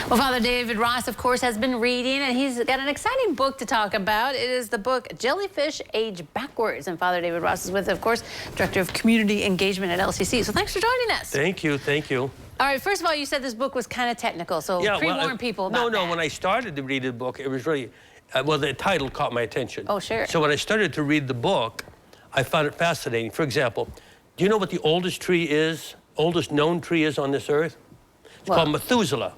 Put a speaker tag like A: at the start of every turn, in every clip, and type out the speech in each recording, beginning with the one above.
A: Well, Father David Ross, of course, has been reading, and he's got an exciting book to talk about. It is the book Jellyfish Age Backwards, and Father David Ross is with, of course, Director of Community Engagement at LCC. So thanks for joining us.
B: Thank you, thank you.
A: All right, first of all, you said this book was kind of technical, so pre-warn people about that.
B: No, when I started to read the book, it was really, well, the title caught my attention.
A: Oh, sure.
B: So when I started to read the book, I found it fascinating. For example, do you know what the oldest tree is, oldest known tree is on this earth? It's called Methuselah.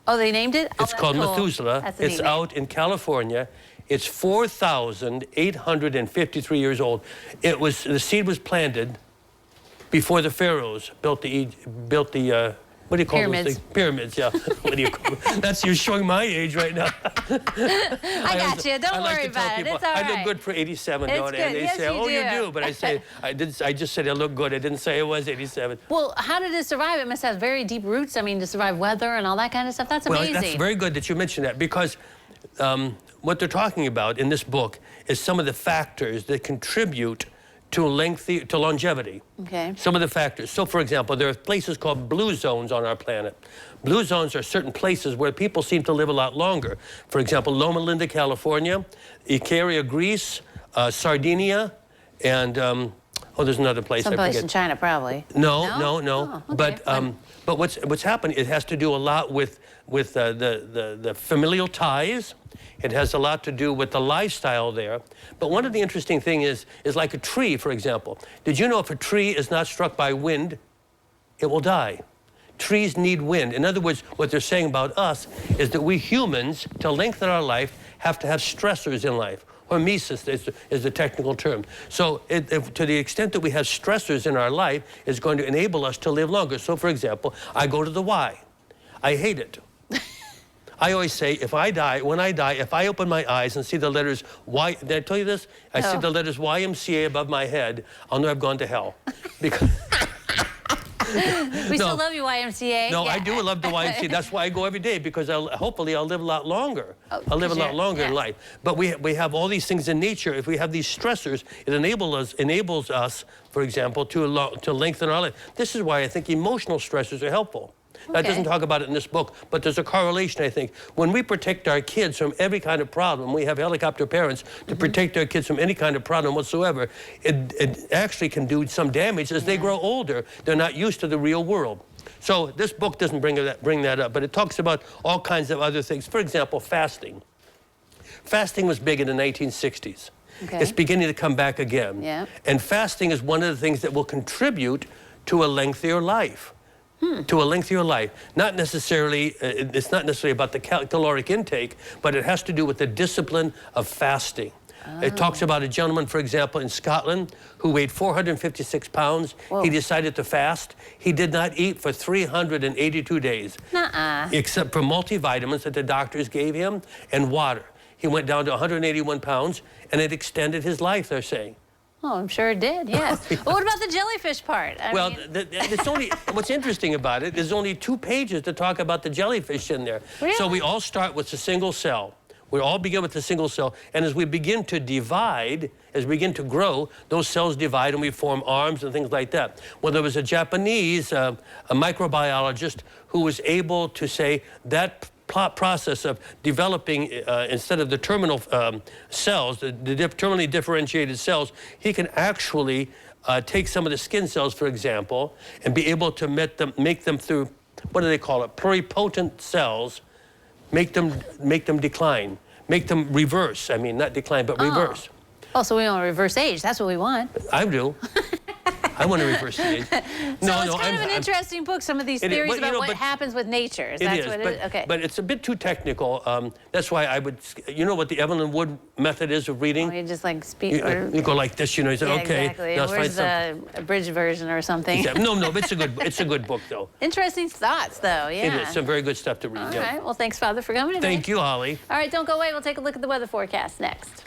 A: Oh, they named it?
B: It's called
A: cool.
B: Methuselah. It's out in California. It's 4,853 years old. The seed was planted before the pharaohs built the what do you call those things? Pyramids, yeah. What do you call them? You're showing my age right now.
A: I got you. Don't worry about it. It's all right.
B: I look good for 87, don't I? And they say,
A: oh,
B: you do. But I say, I just said I look good. I didn't say I was 87.
A: Well, how did it survive? It must have very deep roots. I mean, to survive weather and all that kind of stuff. That's amazing.
B: Well, that's very good that you mentioned that, because what they're talking about in this book is some of the factors that contribute to longevity.
A: Okay.
B: Some of the factors. So, for example, there are places called blue zones on our planet. Blue zones are certain places where people seem to live a lot longer. For example, Loma Linda, California, Icaria, Greece, Sardinia, and there's another place.
A: Someplace in China, probably.
B: No.
A: Oh, okay.
B: But what's happened? It has to do a lot with the familial ties. It has a lot to do with the lifestyle there. But one of the interesting things is like a tree, for example. Did you know if a tree is not struck by wind, it will die? Trees need wind. In other words, what they're saying about us is that we humans, to lengthen our life, have to have stressors in life. Hormesis is the technical term. So to the extent that we have stressors in our life, is going to enable us to live longer. So, for example, I go to the Y. I hate it. I always say, when I die, if I open my eyes and see the letters Y, did I tell you this? I see the letters YMCA above my head, I'll know I've gone to hell. Because
A: we still love you, YMCA.
B: No, yeah. I do love the YMCA. That's why I go every day, because hopefully I'll live a lot longer. I'll live a lot longer in life. But we have all these things in nature. If we have these stressors, it enables us, for example, to lengthen our life. This is why I think emotional stressors are helpful. Okay. That doesn't talk about it in this book, but there's a correlation, I think. When we protect our kids from every kind of problem, we have helicopter parents to protect their kids from any kind of problem whatsoever, it actually can do some damage. As they grow older, they're not used to the real world. So this book doesn't bring that up, but it talks about all kinds of other things. For example, fasting. Fasting was big in the 1960s. Okay. It's beginning to come back again. Yeah. And fasting is one of the things that will contribute to a lengthier life. To a lengthier life. Not necessarily, it's not necessarily about the caloric intake, but it has to do with the discipline of fasting. It talks about a gentleman, for example, in Scotland, who weighed 456 pounds. Whoa. He decided to fast. He did not eat for 382 days. Except for multivitamins that the doctors gave him and water. He went down to 181 pounds, and it extended his life, they're saying.
A: Oh, I'm sure it did, yes. Well, what about the jellyfish part?
B: It's only, what's interesting about it, there's only 2 pages to talk about the jellyfish in there. Really? So we all start with a single cell. We all begin with a single cell. And as we begin to divide, as we begin to grow, those cells divide and we form arms and things like that. Well, there was a Japanese a microbiologist who was able to say that process of developing, instead of the terminal cells, the terminally differentiated cells, he can actually take some of the skin cells, for example, and be able to make them through, what do they call it, pluripotent cells, make them decline, make them reverse. I mean, not decline, but reverse.
A: Oh, so we want to reverse age. That's what we want.
B: I do. I want to reverse the age.
A: It's kind of an interesting book, some of these theories about what happens with nature. Is that what it is? Okay.
B: But it's a bit too technical. That's why I would, you know what the Evelyn Wood method is of reading?
A: Oh, you just like speak.
B: You go like this, you know, you say, okay.
A: Exactly. Where's the abridged version or something?
B: Exactly. No, but it's a good book, though.
A: Interesting thoughts, though, yeah.
B: It is, some very good stuff to read.
A: All right, well, thanks, Father, for coming today.
B: Thank you, Holly.
A: All right, don't go away. We'll take a look at the weather forecast next.